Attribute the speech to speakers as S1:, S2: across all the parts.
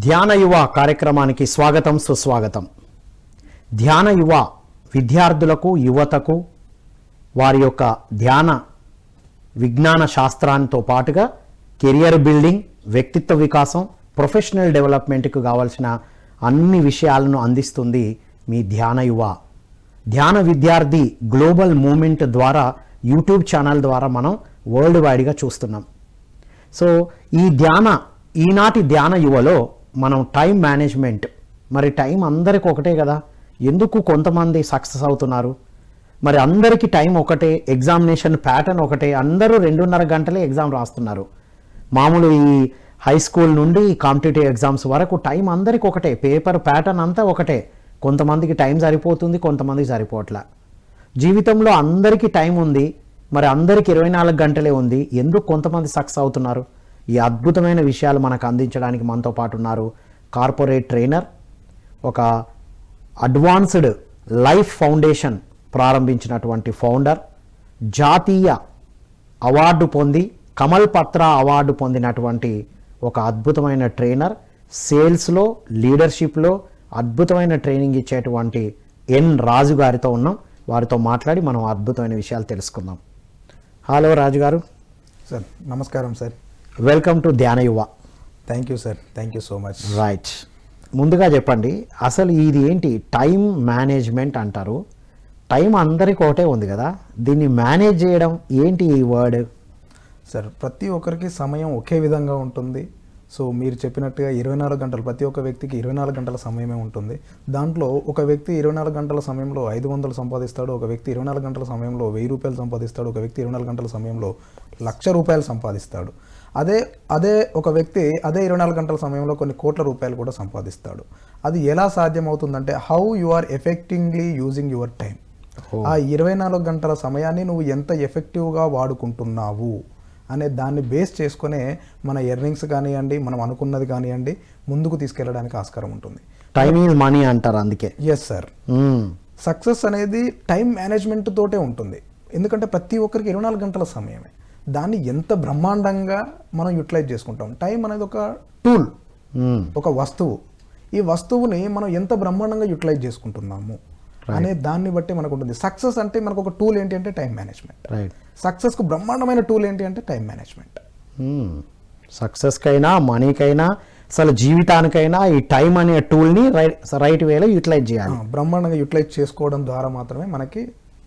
S1: ధ్యాన యువ కార్యక్రమానికి స్వాగతం సుస్వాగతం. ధ్యాన యువ విద్యార్థులకు యువతకు వారి యొక్క ధ్యాన విజ్ఞాన శాస్త్రాలతో పాటుగా కెరియర్ బిల్డింగ్, వ్యక్తిత్వ వికాసం, ప్రొఫెషనల్ డెవలప్మెంట్కు కావాల్సిన అన్ని విషయాలను అందిస్తుంది మీ ధ్యాన యువ. ధ్యాన విద్యార్థి గ్లోబల్ మూవ్మెంట్ ద్వారా యూట్యూబ్ ఛానల్ ద్వారా మనం వరల్డ్ వైడ్గా చూస్తున్నాం. సో ఈనాటి ధ్యాన యువలో మనం టైం మేనేజ్మెంట్, మరి టైం అందరికీ ఒకటే కదా, ఎందుకు కొంతమంది సక్సెస్ అవుతున్నారు? మరి అందరికీ టైం ఒకటే, ఎగ్జామినేషన్ ప్యాటర్న్ ఒకటే, అందరూ 2.5 గంటలే ఎగ్జామ్ రాస్తున్నారు. మామూలు ఈ హై స్కూల్ నుండి కాంపిటేటివ్ ఎగ్జామ్స్ వరకు టైం అందరికీ ఒకటే, పేపర్ ప్యాటర్న్ అంతా ఒకటే. కొంతమందికి టైం సరిపోతుంది, కొంతమందికి సరిపోవట్లే. జీవితంలో అందరికీ టైం ఉంది, మరి అందరికీ 24 గంటలే ఉంది, ఎందుకు కొంతమంది సక్సెస్ అవుతున్నారు? ఈ అద్భుతమైన విషయాలు మనకు అందించడానికి మనతో పాటు ఉన్నారు కార్పొరేట్ ట్రైనర్, ఒక అడ్వాన్స్డ్ లైఫ్ ఫౌండేషన్ ప్రారంభించినటువంటి ఫౌండర్, జాతీయ అవార్డు పొంది కమల్ పత్ర అవార్డు పొందినటువంటి ఒక అద్భుతమైన ట్రైనర్, సేల్స్లో లీడర్షిప్లో అద్భుతమైన ట్రైనింగ్ ఇచ్చేటువంటి ఎన్ రాజు గారితో ఉన్నాం. వారితో మాట్లాడి మనం అద్భుతమైన విషయాలు తెలుసుకుందాం. హలో రాజు గారు.
S2: సార్ నమస్కారం సార్.
S1: వెల్కమ్ టు ధ్యాన యువ.
S2: Thank you sir, thank you so much.
S1: Right, ముందుగా చెప్పండి, అసలు ఇది ఏంటి టైం మేనేజ్మెంట్ అంటారు? టైం అందరికీ ఒకటే ఉంది కదా, దీన్ని మేనేజ్ చేయడం ఏంటి ఈ వర్డ్?
S2: సార్ ప్రతి ఒక్కరికి సమయం ఒకే విధంగా ఉంటుంది. సో మీరు చెప్పినట్టుగా 24 గంటలు, ప్రతి ఒక్క వ్యక్తికి 24 గంటల సమయమే ఉంటుంది. దాంట్లో ఒక వ్యక్తి 24 గంటల సమయంలో 500 సంపాదిస్తాడు, ఒక వ్యక్తి 24 గంటల సమయంలో 1000 రూపాయలు సంపాదిస్తాడు, ఒక వ్యక్తి 24 గంటల సమయంలో 1,00,000 రూపాయలు సంపాదిస్తాడు. అదే ఒక వ్యక్తి అదే 24 గంటల సమయంలో కొన్ని కోట్ల రూపాయలు కూడా సంపాదిస్తాడు. అది ఎలా సాధ్యమవుతుందంటే how you are effectively using your time. ఆ 24 గంటల సమయాన్ని నువ్వు ఎంత ఎఫెక్టివ్గా వాడుకుంటున్నావు అనే దాన్ని బేస్ చేసుకునే మన ఎర్నింగ్స్ కానివ్వండి, మనం అనుకున్నది కానివ్వండి, ముందుకు తీసుకెళ్ళడానికి ఆస్కారం ఉంటుంది.
S1: టైం ఈజ్ మనీ అంటారు, అందుకే.
S2: ఎస్ సార్, సక్సెస్ అనేది టైం మేనేజ్మెంట్ తోటే ఉంటుంది. ఎందుకంటే ప్రతి ఒక్కరికి 24 గంటల సమయమే, దాన్ని ఎంత బ్రహ్మాండంగా మనం యూటిలైజ్ చేసుకుంటాం. టైం అనేది ఒక టూల్, ఒక వస్తువు. ఈ వస్తువుని మనం ఎంత బ్రహ్మాండంగా యూటిలైజ్ చేసుకుంటున్నాము అనే దాన్ని బట్టి మనకు ఉంటుంది. సక్సెస్ అంటే మనకు ఒక టూల్ ఏంటి అంటే టైం మేనేజ్మెంట్. సక్సెస్కు బ్రహ్మాండమైన టూల్ ఏంటి అంటే టైం మేనేజ్మెంట్.
S1: సక్సెస్కైనా మనీకైనా అసలు జీవితానికైనా ఈ టైం అనే టూల్ని రైట్ వేలో యూటిలైజ్ చేయాలి.
S2: బ్రహ్మాండంగా యూటిలైజ్ చేసుకోవడం ద్వారా మాత్రమే మనకి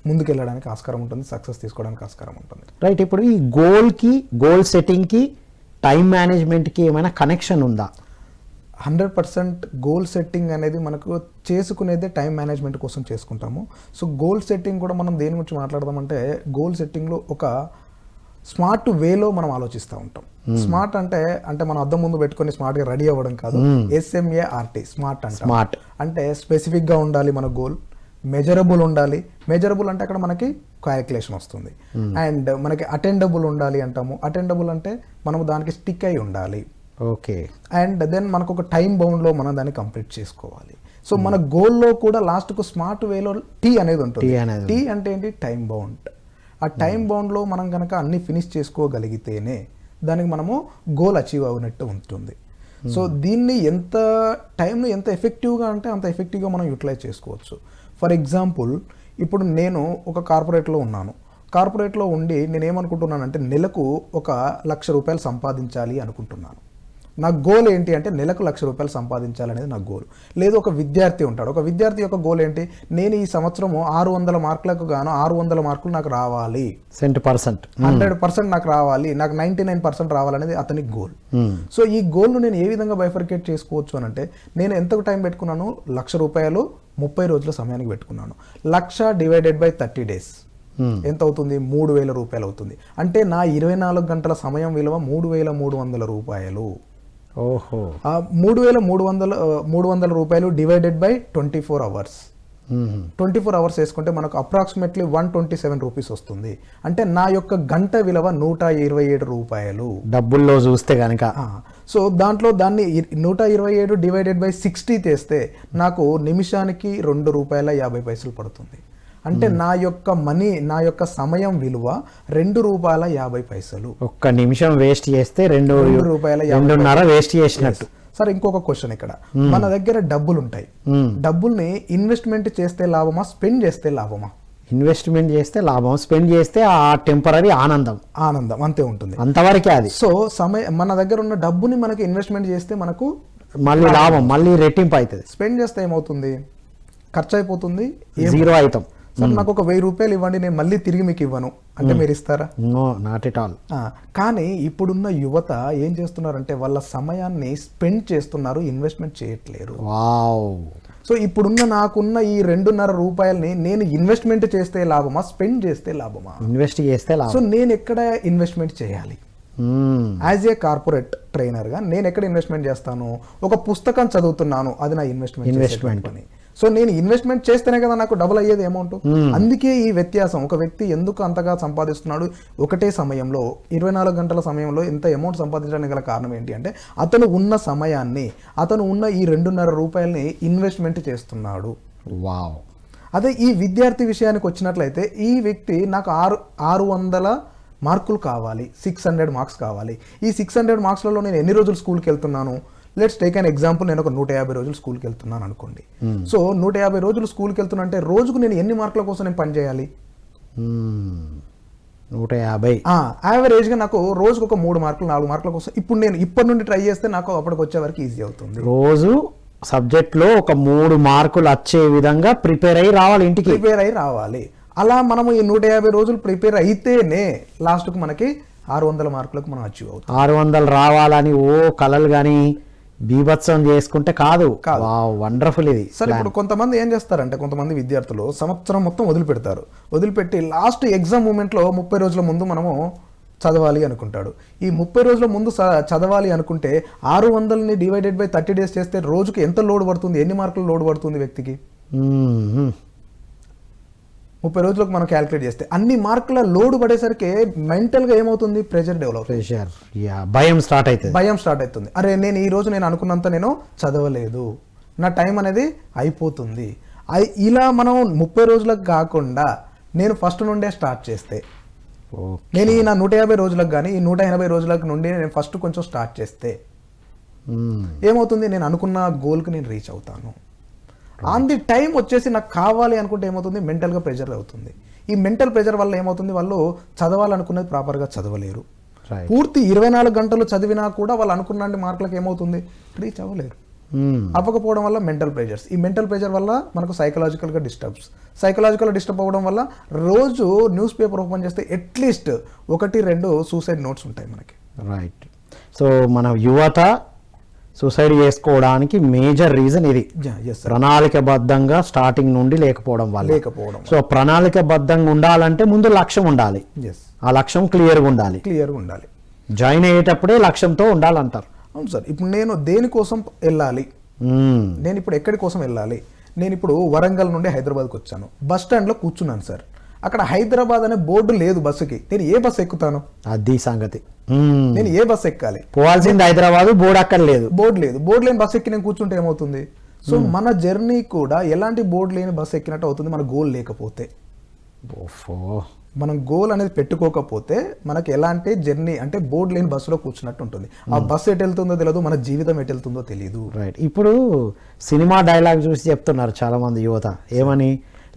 S2: ముందుకెళ్ళడానికి ఆస్కారం ఉంటుంది, సక్సెస్ తీసుకోవడానికి ఆస్కారం ఉంటుంది.
S1: రైట్, ఇప్పుడు ఈ గోల్ సెట్టింగ్కి టైం మేనేజ్మెంట్కి ఏమైనా కనెక్షన్ ఉందా?
S2: 100% గోల్ సెట్టింగ్ అనేది మనకు చేసుకునేదే టైం మేనేజ్మెంట్ కోసం చేసుకుంటాము. సో గోల్ సెట్టింగ్ కూడా మనం దేని గురించి మాట్లాడదామంటే, గోల్ సెట్టింగ్లో ఒక స్మార్ట్ వేలో మనం ఆలోచిస్తూ ఉంటాం. స్మార్ట్ అంటే మనం అద్దం ముందు పెట్టుకొని స్మార్ట్గా రెడీ అవ్వడం కాదు. SMART, స్మార్ట్ అంటే స్పెసిఫిక్గా ఉండాలి మన గోల్, మెజరబుల్ ఉండాలి. మెజరబుల్ అంటే అక్కడ మనకి క్యాలిక్యులేషన్ వస్తుంది. అండ్ మనకి అటెండబుల్ ఉండాలి అంటాము. అటెండబుల్ అంటే మనం దానికి స్టిక్ అయి ఉండాలి.
S1: ఓకే.
S2: అండ్ దెన్ మనకు ఒక టైం బౌండ్లో మనం దాన్ని కంప్లీట్ చేసుకోవాలి. సో మన గోల్లో కూడా లాస్ట్కు స్మార్ట్ వేలో టీ అనేది ఉంటుంది. టీ అంటే ఏంటి? Time bound. ఆ టైం బౌండ్లో మనం కనుక అన్ని ఫినిష్ చేసుకోగలిగితేనే దానికి మనము గోల్ అచీవ్ అవునట్టు ఉంటుంది. సో దీన్ని టైంని ఎంత ఎఫెక్టివ్గా అంటే అంత ఎఫెక్టివ్గా మనం యూటిలైజ్ చేసుకోవచ్చు. ఫర్ ఎగ్జాంపుల్, ఇప్పుడు నేను ఒక కార్పొరేట్లో ఉన్నాను. కార్పొరేట్లో ఉండి నేనేమనుకుంటున్నానంటే నెలకు 1,00,000 రూపాయలు సంపాదించాలి అనుకుంటున్నాను. నా గోల్ ఏంటి అంటే నెలకు 1,00,000 రూపాయలు సంపాదించాలనేది నా గోల్. లేదు, ఒక విద్యార్థి ఉంటాడు. ఒక విద్యార్థి యొక్క గోల్ ఏంటి? నేను ఈ సంవత్సరము 600 మార్కులకు గాను 600 మార్కులు నాకు రావాలి, 100% నాకు రావాలి, నాకు 99% రావాలనేది అతని గోల్. సో ఈ గోల్ను నేను ఏ విధంగా బైఫర్కేట్ చేసుకోవచ్చు అని అంటే, నేను ఎంత టైం పెట్టుకున్నాను? 1,00,000 రూపాయలు 30 రోజుల సమయానికి పెట్టుకున్నాను. 1,00,000 డివైడెడ్ బై 30 days ఎంత అవుతుంది? 3,000 రూపాయలు అవుతుంది. అంటే నా 24 గంటల సమయం విలువ 3,300 రూపాయలు.
S1: ఓహో.
S2: 3,300 రూపాయలు డివైడెడ్ బై 24 hours. 24 hours వేసుకుంటే మనకు అప్రాక్సిమేట్లీ 127 రూపీస్ వస్తుంది. అంటే నా యొక్క గంట విలువ 127 రూపాయలు
S1: డబ్బుల్లో చూస్తే కనుక.
S2: సో దాంట్లో దాన్ని 127 డివైడెడ్ బై 60 చేస్తే నాకు నిమిషానికి 2 రూపాయల 50 పైసలు పడుతుంది. అంటే నా యొక్క సమయం విలువ 2 రూపాయల 50 పైసలు.
S1: ఒక్క నిమిషం వేస్ట్ చేస్తే 2.5 వేస్ట్ చేసినట్టు.
S2: సార్ ఇంకొక క్వశ్చన్ ఇక్కడ, మన దగ్గర డబ్బులు ఉంటాయి, డబ్బుల్ని ఇన్వెస్ట్మెంట్ చేస్తే లాభమా, స్పెండ్ చేస్తే లాభమా?
S1: ఇన్వెస్ట్మెంట్ చేస్తే లాభం, స్పెండ్ చేస్తే ఆ టెంపరీ ఆనందం
S2: అంతే ఉంటుంది,
S1: అంతవరకే అది.
S2: సో మన దగ్గర ఉన్న డబ్బుని మనకి ఇన్వెస్ట్మెంట్ చేస్తే మనకు
S1: మళ్ళీ లాభం, మళ్ళీ రెట్టింపు అవుతుంది.
S2: స్పెండ్ చేస్తే ఏమవుతుంది, ఖర్చు అయిపోతుంది,
S1: జీరో అవుతాం.
S2: సార్ నాకు ఒక 1000 రూపాయలు ఇవ్వండి, నేను మళ్ళీ తిరిగి మీకు ఇవ్వను అంటే మీరు ఇస్తారా?
S1: No, not at all.
S2: కానీ ఇప్పుడున్న యువత ఏం చేస్తున్నారంటే వాళ్ళ సమయాన్ని స్పెండ్ చేస్తున్నారు, ఇన్వెస్ట్మెంట్ చేయట్లేరు.
S1: వావ్.
S2: సో ఇప్పుడున్న నాకున్న ఈ 2.5 రూపాయలని నేను ఇన్వెస్ట్మెంట్ చేస్తే లాభమా, స్పెండ్ చేస్తే లాభమా?
S1: ఇన్వెస్ట్ చేస్తే లాభం.
S2: సో నేను ఎక్కడ ఇన్వెస్ట్మెంట్ చేయాలి? యాజ్ ఏ కార్పొరేట్ ట్రైనర్గా నేను ఎక్కడ ఇన్వెస్ట్మెంట్ చేస్తాను? ఒక పుస్తకం చదువుతున్నాను, అది నా ఇన్వెస్ట్మెంట్ అని. సో నేను ఇన్వెస్ట్మెంట్ చేస్తేనే కదా నాకు డబుల్ అయ్యేది అమౌంట్. అందుకే ఈ వ్యత్యాసం. ఒక వ్యక్తి ఎందుకు అంతగా సంపాదిస్తున్నాడు ఒకటే సమయంలో 24 గంటల సమయంలో ఎంత అమౌంట్ సంపాదించడానికి గల కారణం ఏంటి అంటే అతను ఉన్న సమయాన్ని, అతను ఉన్న ఈ 2.5 రూపాయలని ఇన్వెస్ట్మెంట్ చేస్తున్నాడు.
S1: వావ్.
S2: అదే ఈ విద్యార్థి విషయానికి వచ్చినట్లయితే ఈ వ్యక్తి నాకు 600 మార్కులు కావాలి, 600 మార్క్స్ కావాలి. ఈ 600 మార్క్స్లలో నేను ఎన్ని రోజులు స్కూల్కి వెళ్తున్నాను? లెట్స్ టేక్ అన్ ఎగ్జాంపుల్, నేను ఒక 150 రోజులు స్కూల్కి వెళ్తున్నాను అనుకోండి. సో 150 రోజులు స్కూల్కి వెళ్తున్నా అంటే రోజుకు నేను ఎన్ని మార్కుల కోసం నేను పని చేయాలి?
S1: 150.
S2: యావరేజ్గా నాకు రోజుకు ఒక 3 మార్కులు 4 మార్కుల కోసం ఇప్పుడు నేను ఇప్పటి నుండి ట్రై చేస్తే నాకు అప్పటికి వచ్చే వరకు ఈజీ అవుతుంది.
S1: రోజు సబ్జెక్ట్లో ఒక 3 మార్కులు వచ్చే విధంగా ప్రిపేర్ అయ్యి రావాలి.
S2: అలా మనము ఈ 150 రోజులు ప్రిపేర్ అయితేనే లాస్ట్కు మనకి 600 మార్కులకు మనం అచీవ్ అవుతాం.
S1: 600 రావాలని కలలు కానీ బీభత్సం చేసుకుంటే కాదు. వండర్ఫుల్ ఇది.
S2: సరే, ఇప్పుడు కొంతమంది ఏం చేస్తారంటే కొంతమంది విద్యార్థులు సంవత్సరం మొత్తం వదిలిపెట్టి లాస్ట్ ఎగ్జామ్ మూమెంట్లో 30 రోజుల ముందు మనము చదవాలి అనుకుంటాడు. ఈ 30 రోజుల ముందు చదవాలి అనుకుంటే 600ని డివైడెడ్ బై 30 డేస్ చేస్తే రోజుకి ఎంత లోడ్ పడుతుంది, ఎన్ని మార్కులు లోడ్ పడుతుంది వ్యక్తికి? 30 రోజులకు మనం క్యాలిక్యులేట్ చేస్తే అన్ని మార్కుల లోడ్ పడేసరికి మెంటల్గా ఏమవుతుంది? ప్రెషర్ డెవలప్,
S1: భయం స్టార్ట్
S2: అవుతుంది. అరే నేను ఈ రోజు నేను అనుకున్నంత నేను చదవలేదు, నా టైం అనేది అయిపోతుంది. ఇలా మనం 30 రోజులకు కాకుండా నేను ఫస్ట్ నుండే స్టార్ట్ చేస్తే, నేను ఈ నా 150 రోజులకు కానీ ఈ 180 రోజులకు నుండి నేను ఫస్ట్ కొంచెం స్టార్ట్ చేస్తే ఏమవుతుంది? నేను అనుకున్న గోల్కి నేను రీచ్ అవుతాను. ఆన్ ది టైం వచ్చేసి నాకు కావాలి అనుకుంటే ఏమవుతుంది? మెంటల్గా ప్రెషర్ అవుతుంది. ఈ మెంటల్ ప్రెషర్ వల్ల ఏమవుతుంది? వాళ్ళు చదవాలనుకున్నది ప్రాపర్గా చదవలేరు. పూర్తి 24 గంటలు చదివినా కూడా వాళ్ళు అనుకున్న మార్కులకు ఏమవుతుంది? రీచ్ అవ్వలేరు. అవ్వకపోవడం వల్ల మెంటల్ ప్రెషర్స్. ఈ మెంటల్ ప్రెషర్ వల్ల మనకు సైకలాజికల్గా డిస్టర్బ్ అవ్వడం వల్ల రోజు న్యూస్ పేపర్ ఓపెన్ చేస్తే అట్లీస్ట్ 1-2 సూసైడ్ నోట్స్ ఉంటాయి మనకి.
S1: రైట్. సో మన యువత సూసైడ్ చేసుకోవడానికి మేజర్ రీజన్ ఇది. ప్రణాళికబద్ధంగా స్టార్టింగ్ నుండి లేకపోవడం వల్ల. సో ప్రణాళికబద్ధంగా ఉండాలంటే ముందు లక్ష్యం ఉండాలి. ఆ లక్ష్యం క్లియర్గా ఉండాలి. జాయిన్ అయ్యేటప్పుడే లక్ష్యంతో ఉండాలంటారు.
S2: అవును సార్. ఇప్పుడు నేను దేనికోసం వెళ్ళాలి, నేను ఇప్పుడు ఎక్కడి కోసం వెళ్ళాలి? నేను ఇప్పుడు వరంగల్ నుండి హైదరాబాద్కి వచ్చాను, బస్ స్టాండ్లో కూర్చున్నాను సార్. అక్కడ హైదరాబాద్ అనే బోర్డు లేదు బస్సుకి, నేను ఏ బస్సు ఎక్కుతాను?
S1: అది సంగతి.
S2: నేను ఏ బస్సు ఎక్కాలి?
S1: పోవాల్సింది హైదరాబాద్, బోర్డు అక్కడ లేదు.
S2: బోర్డు లేని బస్సు ఎక్కి నేను కూర్చుంటే ఏమవుతుంది? సో మన జర్నీ కూడా ఎలాంటి బోర్డు లేని బస్సు ఎక్కినట్టు అవుతుంది మన గోల్ లేకపోతే. మనం గోల్ అనేది పెట్టుకోకపోతే మనకి ఎలాంటి జర్నీ అంటే బోర్డు లేని బస్సులో కూర్చున్నట్టు ఉంటుంది. ఆ బస్సు ఎటు వెళ్తుందో తెలియదు, మన జీవితం ఎటు వెళ్తుందో తెలియదు.
S1: రైట్. ఇప్పుడు సినిమా డైలాగ్ చూసి చెప్తున్నారు చాలా మంది యువత, ఏమని?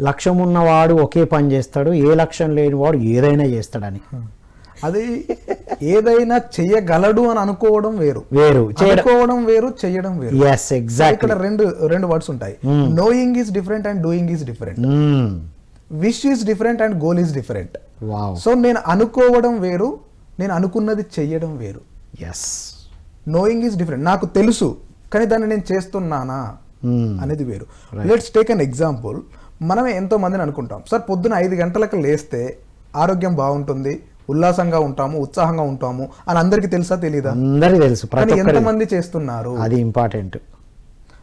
S1: లక్ష్యం ఉన్నవాడు ఒకే పని చేస్తాడు, ఏ లక్ష్యం లేనివాడు ఏదైనా చేస్తాడని.
S2: అది ఏదైనా చెయ్యగలడు అని అనుకోవడం వేరు, చేయడం వేరు. ఇక్కడ రెండు వర్డ్స్ ఉంటాయి. Knowing is different and doing is different. Wish is different and goal is different. So నేను అనుకోవడం వేరు, నేను అనుకున్నది చెయ్యడం వేరు. Knowing is different. నాకు తెలుసు కానీ దాన్ని నేను చేస్తున్నానా అనేది వేరు. Let's take an example. మనమే ఎంతో మందిని అనుకుంటాం, సార్ పొద్దున 5 గంటలకు లేస్తే ఆరోగ్యం బాగుంటుంది, ఉల్లాసంగా ఉంటాము, ఉత్సాహంగా ఉంటాము అని అందరికీ తెలుసా? తెలీదా?
S1: అందరికీ తెలుసు.
S2: కానీ ఎంతమంది చేస్తున్నారు?
S1: అది ఇంపార్టెంట్.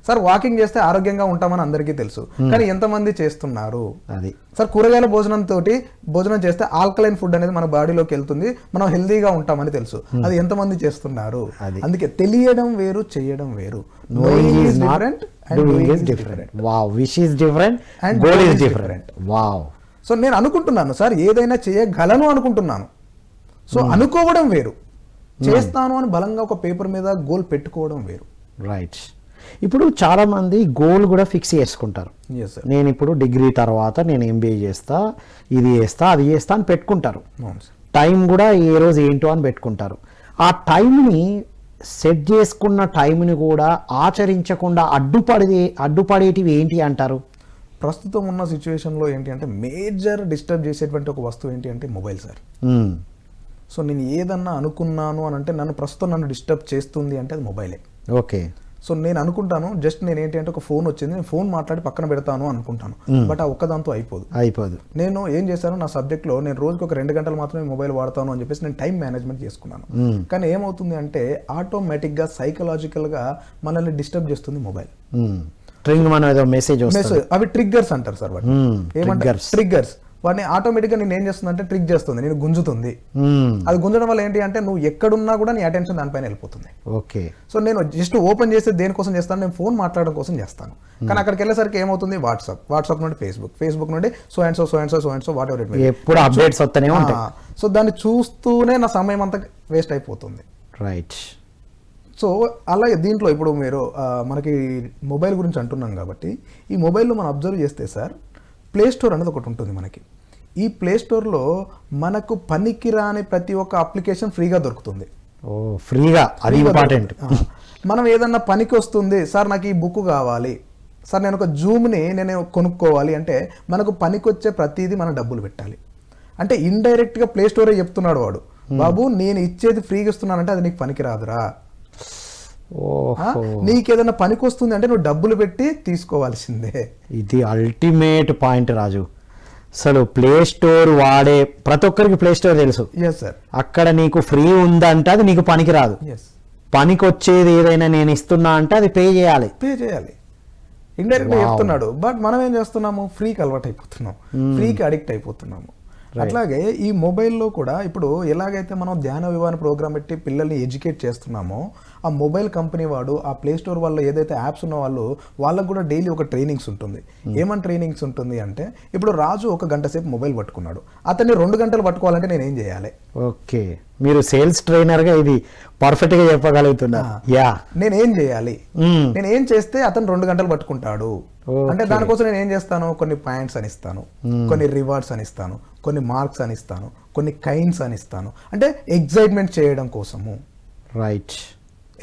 S2: సార్ వాకింగ్ చేస్తే ఆరోగ్యంగా ఉంటామని అందరికీ తెలుసు, కానీ ఎంతమంది చేస్తున్నారు?
S1: అది
S2: సార్ కూరగాయల భోజనం చేస్తే ఆల్కలైన్ ఫుడ్ అనేది మన బాడీలోకి వెళ్తుంది, మనం హెల్దీగా ఉంటామని తెలుసు, అది ఎంతమంది చేస్తున్నారు? అందుకే తెలియడం వేరు, చేయడం వేరు.
S1: Knowing is different and doing is different. Wow. Wish is different and goal is different. Wow.
S2: So నేను అనుకుంటున్నాను సార్ ఏదైనా చేయగలను అనుకుంటున్నాను. సో అనుకోవడం వేరు, చేస్తాను అని బలంగా ఒక పేపర్ మీద గోల్ పెట్టుకోవడం వేరు.
S1: రైట్. ఇప్పుడు చాలామంది గోల్ కూడా ఫిక్స్ చేసుకుంటారు.
S2: Yes sir.
S1: నేను ఇప్పుడు డిగ్రీ తర్వాత నేను ఎంబీఏ చేస్తా, ఇది చేస్తా, అది చేస్తా అని పెట్టుకుంటారు.
S2: అవును సార్.
S1: టైం కూడా ఏ రోజు ఏంటో అని పెట్టుకుంటారు. ఆ టైంని సెట్ చేసుకున్న టైంని కూడా ఆచరించకుండా అడ్డుపడేటివి ఏంటి అంటారు?
S2: ప్రస్తుతం ఉన్న సిచ్యువేషన్లో ఏంటి అంటే మేజర్ డిస్టర్బ్ చేసేటువంటి ఒక వస్తువు ఏంటి అంటే మొబైల్ సార్. సో నేను ఏదన్నా అనుకున్నాను అని అంటే నన్ను డిస్టర్బ్ చేస్తుంది అంటే అది మొబైలే.
S1: ఓకే.
S2: సో నేను అనుకుంటాను జస్ట్ నేను ఏంటి అంటే ఒక ఫోన్ వచ్చింది, నేను ఫోన్ మాట్లాడి పక్కన పెడతాను అనుకుంటాను. బట్ ఆ ఒక్కదాంతో అయిపోదు. నేను ఏం చేశాను, నా సబ్జెక్ట్లో నేను రోజుకి ఒక 2 గంటలు మాత్రమే మొబైల్ వాడతాను అని చెప్పేసి నేను టైం మేనేజ్మెంట్ చేసుకున్నాను. కానీ ఏమవుతుంది అంటే ఆటోమేటిక్గా సైకలాజికల్గా మనల్ని డిస్టర్బ్ చేస్తుంది మొబైల్.
S1: మెసేజ్
S2: అవి ట్రిగ్గర్స్ అంటారు సార్. వాటి ఏమంటారు? ట్రిగ్గర్స్. వాడిని ఆటోమేటిక్గా నేను ఏం చేస్తుంది అంటే ట్రిక్ చేస్తుంది, నేను గుంజుతుంది. అది గుంజడం వల్ల ఏంటి అంటే నువ్వు ఎక్కడున్నా కూడా నీ అటెన్షన్ దానిపైన వెళ్ళిపోతుంది.
S1: ఓకే.
S2: సో నేను జస్ట్ ఓపెన్ చేసి దేనికోసం చేస్తాను, నేను ఫోన్ మాట్లాడడం కోసం చేస్తాను. కానీ అక్కడికి వెళ్ళేసరికి ఏమవుతుంది, వాట్సాప్ నుండి ఫేస్బుక్ నుండి so and so what ever it may,
S1: ఎప్పుడు అప్డేట్స్ వస్తూనే ఉంటాయి.
S2: సో దాన్ని చూస్తూనే నా సమయం అంతా వేస్ట్ అయిపోతుంది.
S1: రైట్.
S2: సో అలాగే దీంట్లో ఇప్పుడు మీరు మనకి మొబైల్ గురించి అంటున్నాం కాబట్టి ఈ మొబైల్లో మనం అబ్జర్వ్ చేస్తే సార్, ప్లే స్టోర్ అనేది ఒకటి ఉంటుంది మనకి. ఈ ప్లే స్టోర్లో మనకు పనికిరాని ప్రతి ఒక్క అప్లికేషన్ ఫ్రీగా దొరుకుతుంది.
S1: ఫ్రీగా, అది ఇంపార్టెంట్.
S2: మనం ఏదన్నా పనికి వస్తుంది సార్, నాకు ఈ బుక్ కావాలి సార్, నేను ఒక జూమ్ని నేను కొనుక్కోవాలి అంటే మనకు పనికొచ్చే ప్రతిదీ మనం డబ్బులు పెట్టాలి. అంటే ఇండైరెక్ట్గా ప్లే స్టోరే చెప్తున్నాడు వాడు, బాబు నేను ఇచ్చేది ఫ్రీగా ఇస్తున్నానంటే అది నీకు పనికి రాదురా, నీకేదైనా పనికి వస్తుంది అంటే నువ్వు డబ్బులు పెట్టి తీసుకోవాల్సిందే.
S1: ఇది అల్టిమేట్ పాయింట్ రాజు. అసలు ప్లే స్టోర్ వాడే ప్రతి ఒక్కరికి ప్లే స్టోర్ తెలుసు. అక్కడ నీకు ఫ్రీ ఉందంటే అది నీకు పనికి రాదు. పనికి వచ్చేది ఏదైనా నేను ఇస్తున్నా అంటే అది పే చేయాలి.
S2: ఇండైరెక్ట్ చెప్తున్నాడు. బట్ మనం ఏం చేస్తున్నాము, ఫ్రీకి అలవాటు అయిపోతున్నాం, ఫ్రీకి అడిక్ట్ అయిపోతున్నాము. అట్లాగే ఈ మొబైల్లో కూడా ఇప్పుడు ఎలాగైతే మనం ధ్యాన వివాహ ప్రోగ్రామ్ పెట్టి పిల్లల్ని ఎడ్యుకేట్ చేస్తున్నామో, ఆ మొబైల్ కంపెనీ వాడు ఆ ప్లే స్టోర్ వాళ్ళు ఏదైతే యాప్స్ ఉన్న వాళ్ళకు కూడా డైలీ ఒక ట్రైనింగ్స్ ఉంటుంది. ఏమని ట్రైనింగ్స్ ఉంటుంది అంటే, ఇప్పుడు రాజు 1 గంట సేపు మొబైల్ పట్టుకున్నాడు, అతన్ని 2 గంటలు పట్టుకోవాలంటే నేను ఏం చేయాలి?
S1: ఓకే, మీరు సేల్స్ ట్రైనర్ గా ఇది పర్ఫెక్ట్ గా చెప్పగలుగుతున్నా.
S2: నేను ఏం చేయాలి, నేను ఏం చేస్తే అతను 2 గంటలు పట్టుకుంటాడు అంటే దానికోసం నేను ఏం చేస్తాను, కొన్ని పాయింట్స్ అని ఇస్తాను, కొన్ని రివార్డ్స్ అని ఇస్తాను, కొన్ని మార్క్స్ అని ఇస్తాను, కొన్ని కైన్స్ అని ఇస్తాను. అంటే ఎగ్జైట్మెంట్ చేయడం కోసము.
S1: రైట్.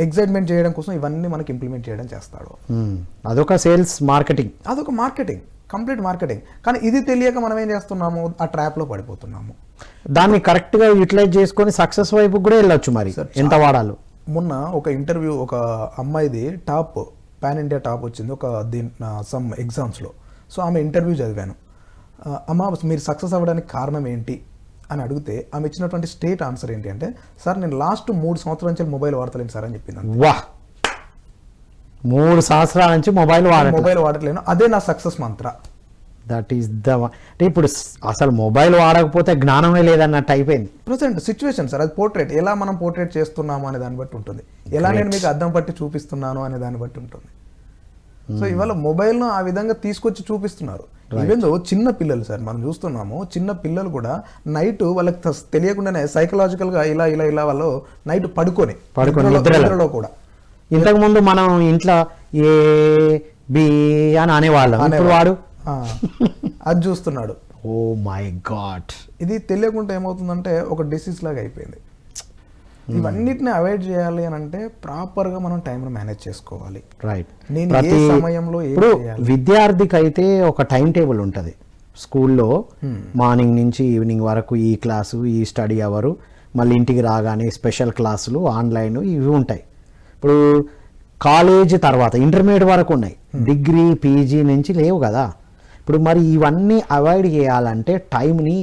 S2: ఎగ్జైట్మెంట్ చేయడం కోసం ఇవన్నీ మనకి ఇంప్లిమెంట్ చేయడం చేస్తాడు.
S1: అదొక సేల్స్ మార్కెటింగ్,
S2: అదొక మార్కెటింగ్, కంప్లీట్ మార్కెటింగ్. కానీ ఇది తెలియక మనం ఏం చేస్తున్నాము, ఆ ట్రాప్ లో పడిపోతున్నాము. దాన్ని
S1: కరెక్ట్ గా యూటిలైజ్ చేసుకొని సక్సెస్ వైపు కూడా వెళ్ళొచ్చు. మరి ఎంత వాడాలి?
S2: మొన్న ఒక ఇంటర్వ్యూ, ఒక అమ్మాయిది టాప్ పాన్ ఇండియా టాప్ వచ్చింది ఒక సమ్ ఎగ్జామ్స్లో. సో ఆమె ఇంటర్వ్యూ చదివాను. అమ్మ మీరు సక్సెస్ అవ్వడానికి కారణం ఏంటి అని అడిగితే ఆమె ఇచ్చినటువంటి స్టేట్ ఆన్సర్ ఏంటి అంటే, సార్ నేను లాస్ట్ 3 సంవత్సరాల నుంచి మొబైల్ వాడతలేను సార్ అని చెప్పింది.
S1: వాహ్, 3 సంవత్సరాల నుంచి మొబైల్
S2: వాడట్లేను, అదే నా సక్సెస్ మంత్ర.
S1: దట్ ఈస్ అంటే ఇప్పుడు అసలు మొబైల్ వాడకపోతే జ్ఞానమే లేదన్నట్టు అయిపోయింది
S2: ప్రజెంట్ సిచ్యువేషన్ సార్. అది పోర్ట్రేట్, ఎలా మనం పోర్ట్రేట్ చేస్తున్నాము అనే దాన్ని బట్టి ఉంటుంది, ఎలా నేను మీకు అద్దం పట్టి చూపిస్తున్నాను అనే దాన్ని బట్టి ఉంటుంది. సో ఇవాళ మొబైల్ను ఆ విధంగా తీసుకొచ్చి చూపిస్తున్నారు. ఈవెన్ చిన్న పిల్లలు సార్, మనం చూస్తున్నాము చిన్న పిల్లలు కూడా నైట్ వాళ్ళకి తెలియకుండానే సైకలాజికల్గా ఇలా వాళ్ళు నైట్ పడుకొని నిద్రలో కూడా.
S1: ఇంతకు ముందు మనం ఇంట్లో ఏ బి అని అనేవాళ్ళం, ఇప్పుడు వాడు
S2: అది చూస్తున్నాడు.
S1: Oh my god.
S2: ఇది తెలియకుండా ఏమవుతుందంటే ఒక డిసీజ్ లాగా అయిపోయింది. ఇవన్నిటిని అవాయిడ్ చేయాలి అని అంటే ప్రాపర్ గా మనం టైం మేనేజ్ చేసుకోవాలి.
S1: రైట్.
S2: నేను ఏ సమయంలో
S1: ఇప్పుడు విద్యార్థికి అయితే ఒక టైం టేబుల్ ఉంటుంది స్కూల్లో. మార్నింగ్ నుంచి ఈవినింగ్ వరకు ఈ క్లాసు, ఈ స్టడీ అవరు, మళ్ళీ ఇంటికి రాగానే స్పెషల్ క్లాసులు, ఆన్లైన్, ఇవి ఉంటాయి. ఇప్పుడు కాలేజ్ తర్వాత ఇంటర్మీడియట్ వరకు ఉన్నాయి, డిగ్రీ పీజీ నుంచి లేవు కదా. ఇప్పుడు మరి ఇవన్నీ అవాయిడ్ చేయాలంటే, టైంని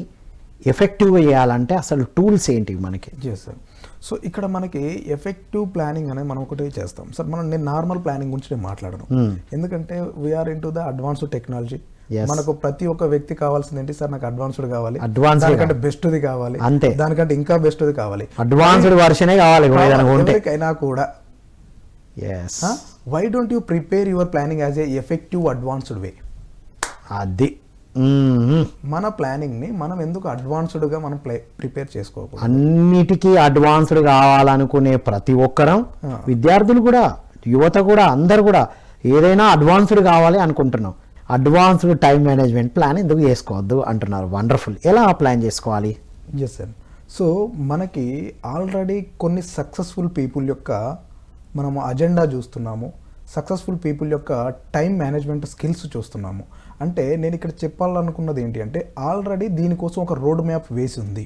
S1: ఎఫెక్టివ్గా చేయాలంటే అసలు టూల్స్ ఏంటి మనకి?
S2: సార్, సో ఇక్కడ మనకి ఎఫెక్టివ్ ప్లానింగ్ అనేది మనం ఒకటి చేస్తాం సార్. నేను నార్మల్ ప్లానింగ్ గురించి నేను మాట్లాడను, ఎందుకంటే we're into the advanced technology. మనకు ప్రతి ఒక్క వ్యక్తి కావాల్సింది ఏంటి సార్, నాకు అడ్వాన్స్డ్ కావాలి, దానికంటే బెస్ట్ది కావాలి, అంతే, దానికంటే ఇంకా బెస్ట్ది కావాలి,
S1: అడ్వాన్స్డ్ వర్షనే కావాలి
S2: ఎవరికైనా కూడా. Why don't you prepare your planning as a effective advanced way?
S1: అది
S2: మన ప్లానింగ్ ని మనం ఎందుకు అడ్వాన్స్డ్ గా మనం ప్రిపేర్ చేసుకోకూడదు?
S1: అన్నిటికీ అడ్వాన్స్డ్ కావాలనుకునే ప్రతి ఒక్కరం, విద్యార్థులు కూడా యువత కూడా అందరు కూడా ఏదైనా అడ్వాన్స్డ్ కావాలి అనుకుంటున్నాం, అడ్వాన్స్డ్ టైం మేనేజ్మెంట్ ప్లాన్ ఎందుకు చేసుకోవద్దు అంటున్నారు. వండర్ఫుల్. ఎలా ప్లాన్ చేసుకోవాలి?
S2: Yes sir. సో మనకి ఆల్రెడీ కొన్ని సక్సెస్ఫుల్ పీపుల్ యొక్క మనము అజెండా చూస్తున్నాము, సక్సెస్ఫుల్ పీపుల్ యొక్క టైం మేనేజ్మెంట్ స్కిల్స్ చూస్తున్నాము. అంటే నేను ఇక్కడ చెప్పాలనుకున్నది ఏంటి అంటే ఆల్రెడీ దీనికోసం ఒక రోడ్ మ్యాప్ వేసి ఉంది,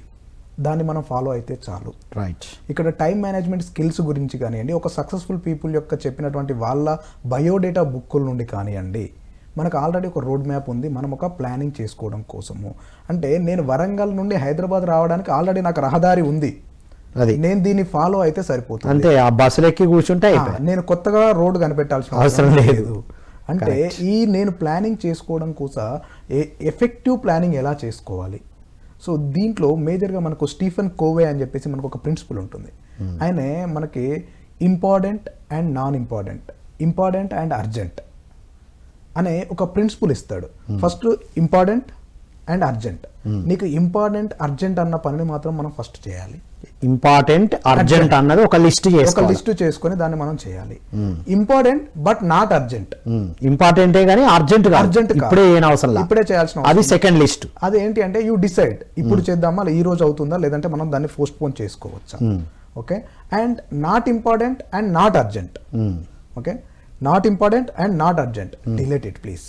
S2: దాన్ని మనం ఫాలో అయితే చాలు.
S1: రైట్.
S2: ఇక్కడ టైం మేనేజ్మెంట్ స్కిల్స్ గురించి కానివ్వండి, ఒక సక్సెస్ఫుల్ పీపుల్ యొక్క చెప్పినటువంటి వాళ్ళ బయోడేటా బుక్కుల నుండి కానివ్వండి, మనకు ఆల్రెడీ ఒక రోడ్ మ్యాప్ ఉంది, మనం ఒక ప్లానింగ్ చేసుకోవడం కోసము. అంటే నేను వరంగల్ నుండి హైదరాబాద్ రావడానికి ఆల్రెడీ నాకు రహదారి ఉంది,
S1: అది
S2: నేను దీన్ని ఫాలో అయితే సరిపోతుంది.
S1: అంతే, ఆ బస్సులు ఎక్కి కూర్చుంటే
S2: నేను కొత్తగా రోడ్డు కనిపెట్టాల్సిన
S1: అవసరం లేదు.
S2: అంటే ఈ నేను ప్లానింగ్ చేసుకోవడం కోసం ఎఫెక్టివ్ ప్లానింగ్ ఎలా చేసుకోవాలి. సో దీంట్లో మేజర్గా మనకు స్టీఫెన్ కోవే అని చెప్పేసి మనకు ఒక ప్రిన్సిపల్ ఉంటుంది. ఆయనే మనకి important and non important, important and urgent అనే ఒక ప్రిన్సిపల్ ఇస్తాడు. First important and urgent. నీకు ఇంపార్టెంట్ అర్జెంట్ అన్న పనిని మాత్రం మనం ఫస్ట్ చేయాలి.
S1: ఇంపార్టెంట్ అర్జెంట్ అన్నది ఒక లిస్ట్
S2: చేసుకొని దాన్ని మనం చేయాలి. Important but not urgent.
S1: ఇంపార్టెంటే కానీ అర్జెంట్ ఇప్పుడే అవసరం,
S2: ఇప్పుడే చేయాల్సిన
S1: అది సెకండ్ లిస్ట్.
S2: అది ఏంటి అంటే యూ డిసైడ్, ఇప్పుడు చేద్దామా, ఈ రోజు అవుతుందా, లేదంటే మనం దాన్ని పోస్ట్ పోన్ చేసుకోవచ్చా. Okay. And not important and not urgent. Okay. Not important and not urgent, delete it please.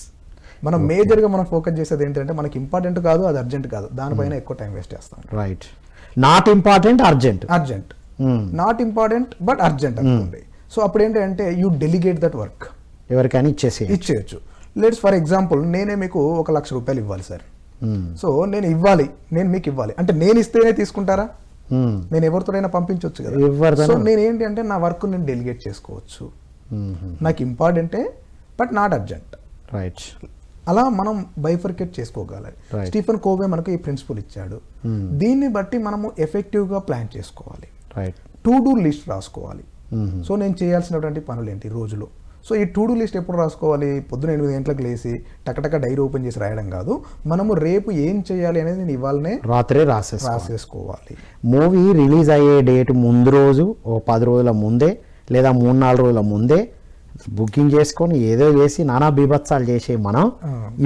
S2: మనం మేజర్గా మనం ఫోకస్ చేసేది ఏంటంటే మనకి ఇంపార్టెంట్ కాదు, అది అర్జెంట్ కాదు, దానిపైన ఎక్కువ టైం వేస్ట్ చేస్తాం.
S1: Right. Not important urgent,
S2: urgent not important but urgent అనుకోండి. సో అప్పుడు ఏంటంటే యూ డెలిగేట్ దట్ వర్క్,
S1: ఎవరికైనా
S2: ఇచ్చేయచ్చు. లెట్స్ ఫర్ ఎగ్జాంపుల్ నేనే మీకు 1 లక్ష రూపాయలు ఇవ్వాలి సార్. సో నేను మీకు ఇవ్వాలి అంటే నేను ఇస్తేనే తీసుకుంటారా? నేను ఎవరితోనైనా పంపించవచ్చు కదా. సో నేను ఏంటి అంటే నా వర్క్ నేను డెలిగేట్ చేసుకోవచ్చు. నాకు ఇంపార్టెంటే బట్ నాట్ అర్జెంట్.
S1: రైట్.
S2: అలా మనం బైఫర్కేట్ చేసుకోగలగాలి. స్టీఫెన్ కోవే మనకు ఈ ప్రిన్సిపల్ ఇచ్చాడు. దీన్ని బట్టి మనము ఎఫెక్టివ్గా ప్లాన్ చేసుకోవాలి. టు డూ లిస్ట్ రాసుకోవాలి. సో నేను చేయాల్సినటువంటి పనులు ఏంటి రోజులో. సో ఈ టు డూ లిస్ట్ ఎప్పుడు రాసుకోవాలి? పొద్దున 8 గంటలకు లేసి టకటక డైరీ ఓపెన్ చేసి రాయడం కాదు. మనము రేపు ఏం చేయాలి అనేది నేను ఇవాళనే
S1: రాత్రే
S2: రాసేసుకోవాలి.
S1: మూవీ రిలీజ్ అయ్యే డేట్ ముందు రోజు 10 రోజుల ముందే లేదా 3-4 రోజుల ముందే బుకింగ్ చేసుకొని ఏదో చేసి నానా బీభత్సాలు చేసే మనం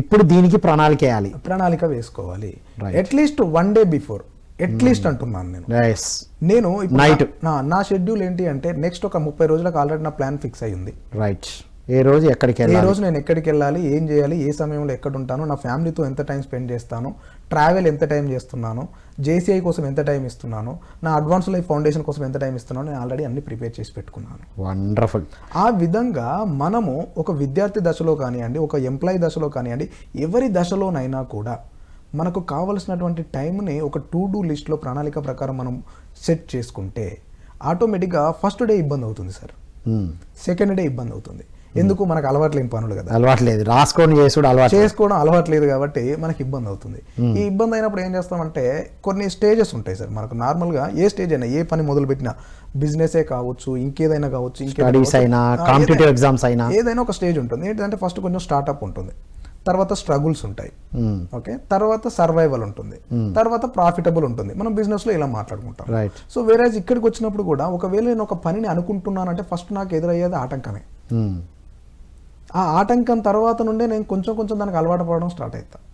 S1: ఇప్పుడు దీనికి ప్రణాళిక
S2: వేసుకోవాలి. అట్లీస్ట్ 1 డే బిఫోర్, అట్లీస్ట్ అంటున్నాను నేను నైట్ నా షెడ్యూల్ ఏంటి అంటే నెక్స్ట్ ఒక 30 రోజులకు ఆల్రెడీ నా ప్లాన్ ఫిక్స్ అయ్యింది.
S1: రైట్. ఏ రోజు
S2: నేను ఎక్కడికి వెళ్ళాలి, ఏం చేయాలి, ఏ సమయంలో ఎక్కడ ఉంటాను, నా ఫ్యామిలీతో ఎంత టైం స్పెండ్ చేస్తాను, ట్రావెల్ ఎంత టైం చేస్తున్నాను, జేసీఐ కోసం ఎంత టైం ఇస్తున్నాను, నా అడ్వాన్స్ లైఫ్ ఫౌండేషన్ కోసం ఎంత టైం ఇస్తున్నాను, నేను ఆల్రెడీ అన్ని ప్రిపేర్ చేసి పెట్టుకున్నాను.
S1: వండర్ఫుల్.
S2: ఆ విధంగా మనము ఒక విద్యార్థి దశలో కానివ్వండి, ఒక ఎంప్లాయీ దశలో కానివ్వండి, ఎవరి దశలోనైనా కూడా మనకు కావలసినటువంటి టైంని ఒక టు డూ లిస్ట్లో ప్రణాళిక ప్రకారం మనం సెట్ చేసుకుంటే ఆటోమేటిక్గా ఫస్ట్ డే ఇబ్బంది అవుతుంది సార్, సెకండ్ డే ఇబ్బంది అవుతుంది. ఎందుకు? మనకు అలవాట్లేని పనులు కదా,
S1: అలవాట్లేదు,
S2: చేసుకోవడం అలవాట్లేదు కాబట్టి మనకి ఇబ్బంది అవుతుంది. ఈ ఇబ్బంది అయినప్పుడు ఏం చేస్తామంటే కొన్ని స్టేజెస్ ఉంటాయి సార్ మనకు. నార్మల్గా ఏ స్టేజ్ అయినా, ఏ పని మొదలు పెట్టినా, బిజినెసే కావచ్చు, ఇంకేదైనా కావచ్చు, ఏదైనా ఒక స్టేజ్ ఉంటుంది. ఏంటంటే ఫస్ట్ కొంచెం స్టార్ట్అప్ ఉంటుంది, తర్వాత స్ట్రగుల్స్ ఉంటాయి, ఓకే, తర్వాత సర్వైవల్ ఉంటుంది, తర్వాత ప్రాఫిటబుల్ ఉంటుంది. మనం బిజినెస్ లో ఇలా మాట్లాడుకుంటాం. సో వేరేజ్ ఇక్కడికి వచ్చినప్పుడు కూడా ఒకవేళ నేను ఒక పనిని అనుకుంటున్నానంటే ఫస్ట్ నాకు ఎదురయ్యేది ఆటంకమే. ఆ ఆటంకం తర్వాత నుండే నేను కొంచెం దానికి అలవాటు పడడం స్టార్ట్ అవుతాను.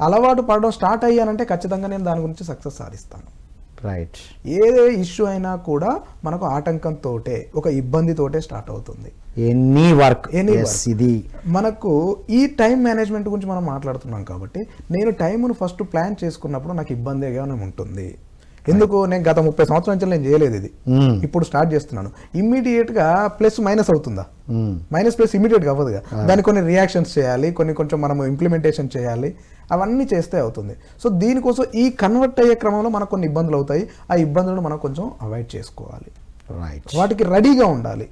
S2: అలవాటు పడడం స్టార్ట్ అయ్యానంటే ఖచ్చితంగా నేను దాని గురించి సక్సెస్ సాధిస్తాను.
S1: రైట్.
S2: ఏ ఇష్యూ అయినా కూడా మనకు ఆటంకంతోటే, ఒక ఇబ్బందితోటే స్టార్ట్ అవుతుంది.
S1: ఎనీ వర్క్ ఇది
S2: మనకు ఈ టైం మేనేజ్మెంట్ గురించి మనం మాట్లాడుతున్నాం కాబట్టి నేను టైంను ఫస్ట్ ప్లాన్ చేసుకున్నప్పుడు నాకు ఇబ్బందిగానే ఉంటుంది. ఎందుకు? నేను గత 30 సంవత్సరాల నుంచి నేను చేయలేదు ఇది, ఇప్పుడు స్టార్ట్ చేస్తున్నాను. ఇమ్మీడియట్ గా ప్లస్ మైనస్ అవుతుందా? మైనస్ ప్లస్ ఇమ్మీడియట్ గా అవ్వదుగా. దానికి కొన్ని రియాక్షన్స్ చేయాలి, కొంచెం మనం ఇంప్లిమెంటేషన్ చేయాలి, అవన్నీ చేస్తే అవుతుంది. సో దీనికోసం ఈ కన్వర్ట్ అయ్యే క్రమంలో మనకు కొన్ని ఇబ్బందులు అవుతాయి. ఆ ఇబ్బందులను మనం కొంచెం అవాయిడ్ చేసుకోవాలి. వాటికి రెడీగా ఉండాలి,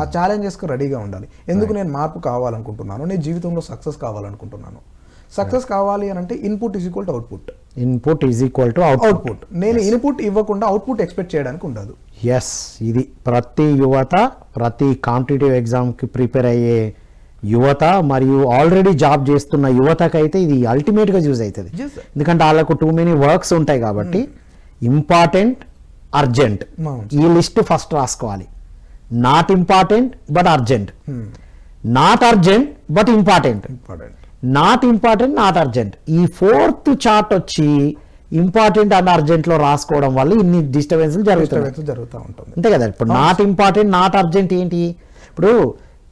S2: ఆ ఛాలెంజెస్కి రెడీగా ఉండాలి. ఎందుకు? నేను మార్పు కావాలనుకుంటున్నాను, నేను జీవితంలో సక్సెస్ కావాలనుకుంటున్నాను. సక్సెస్ కావాలి అని అంటే input is equal to output.
S1: Output.
S2: నేను ఇన్పుట్ ఇవ్వకుండా అవుట్పుట్ ఎక్స్పెక్ట్ చేయడానికి ఉండదు.
S1: ఎస్, ఇది ప్రతి యువత, ప్రతి కాంపిటేటివ్ ఎగ్జామ్కి ప్రిపేర్ అయ్యే యువత మరియు ఆల్రెడీ జాబ్ చేస్తున్న యువతకైతే ఇది అల్టిమేట్గా యూజ్ అవుతుంది. ఎందుకంటే వాళ్ళకు టూ మెనీ వర్క్స్ ఉంటాయి కాబట్టి ఇంపార్టెంట్, అర్జెంట్, ఈ లిస్ట్ ఫస్ట్ రాసుకోవాలి. Not important but urgent, not urgent but important, not important not urgent. ఈ ఫోర్త్ చార్ట్ వచ్చి ఇంపార్టెంట్ అండ్ అర్జెంట్ లో రాసుకోవడం వల్ల ఇన్ని డిస్టర్బెన్స్లు
S2: జరుగుతూ ఉంటుంది.
S1: అంతే కదా. ఇప్పుడు నాట్ ఇంపార్టెంట్ నాట్ అర్జెంట్ ఏంటి? ఇప్పుడు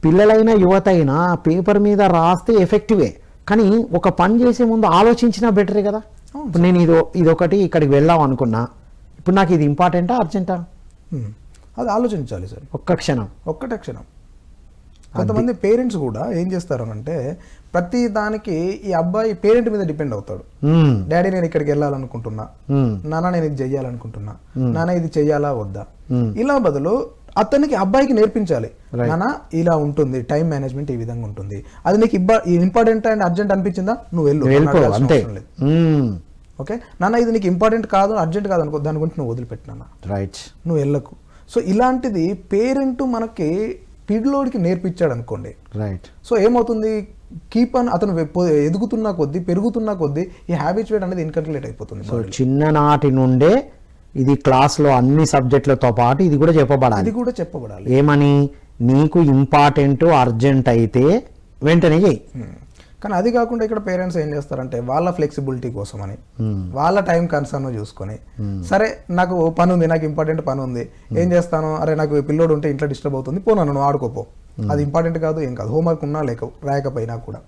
S1: పిల్లలైనా యువత అయినా పేపర్ మీద రాస్తే ఎఫెక్టివే, కానీ ఒక పని చేసే ముందు ఆలోచించినా బెటరే కదా. ఇప్పుడు నేను ఇదొకటి ఇక్కడికి వెళ్దాం అనుకున్నా, ఇప్పుడు నాకు ఇది ఇంపార్టెంటా అర్జెంటా?
S2: అది ఆలోచించాలి సార్. ఒక్కటే క్షణం. కొంతమంది పేరెంట్స్ కూడా ఏం చేస్తారు అంటే ప్రతి దానికి ఈ అబ్బాయి పేరెంట్ మీద డిపెండ్ అవుతాడు. డాడీ నేను ఇక్కడికి వెళ్ళాలనుకుంటున్నా, నాన్న నేను ఇది చెయ్యాలనుకుంటున్నా, నాన్న ఇది చెయ్యాలా వద్దా, ఇలా బదులు అతనికి అబ్బాయికి నేర్పించాలి. నాన్న ఇలా ఉంటుంది, టైం మేనేజ్మెంట్ ఈ విధంగా ఉంటుంది, అది నీకు ఇంపార్టెంట్ అండ్ అర్జెంట్ అనిపించిందా నువ్వు వెళ్ళు, ఓకే నాన్న ఇది నీకు ఇంపార్టెంట్ కాదు అర్జెంట్ కాదు అనుకో, దాని గురించి నువ్వు వదిలిపెట్టినా
S1: రైట్,
S2: నువ్వు వెళ్ళకు. సో ఇలాంటిది పేరెంట్ మనకి పిల్లోడికి నేర్పించాడు అనుకోండి,
S1: రైట్.
S2: సో ఏమవుతుంది, కీప్ ఆన్ అతను ఎదుగుతున్నా కొద్దీ పెరుగుతున్నా కొద్దీ ఈ హ్యాబిచువేట్ అనేది ఇన్కంప్లీట్ అయిపోతుంది.
S1: సో చిన్ననాటి నుండే ఇది క్లాస్లో అన్ని సబ్జెక్టులతో పాటు ఇది కూడా చెప్పబడాలి. ఏమని, నీకు ఇంపార్టెంట్ అర్జెంట్ అయితే వెంటనే చెయ్యి.
S2: కానీ అది కాకుండా ఇక్కడ పేరెంట్స్ ఏం చేస్తారంటే వాళ్ళ ఫ్లెక్సిబిలిటీ కోసం అని వాళ్ళ టైం కన్సర్న్ చూసుకొని, సరే నాకు పని ఉంది, నాకు ఇంపార్టెంట్ పని ఉంది, ఏం చేస్తాను, అరే నాకు పిల్లోడు ఉంటే ఇంట్లో డిస్టర్బ్ అవుతుంది, పోనా నువ్వు ఆడుకోపో, అది ఇంపార్టెంట్ కాదు ఏం కాదు, హోంవర్క్ ఉన్నా రాయకపోయినా కూడా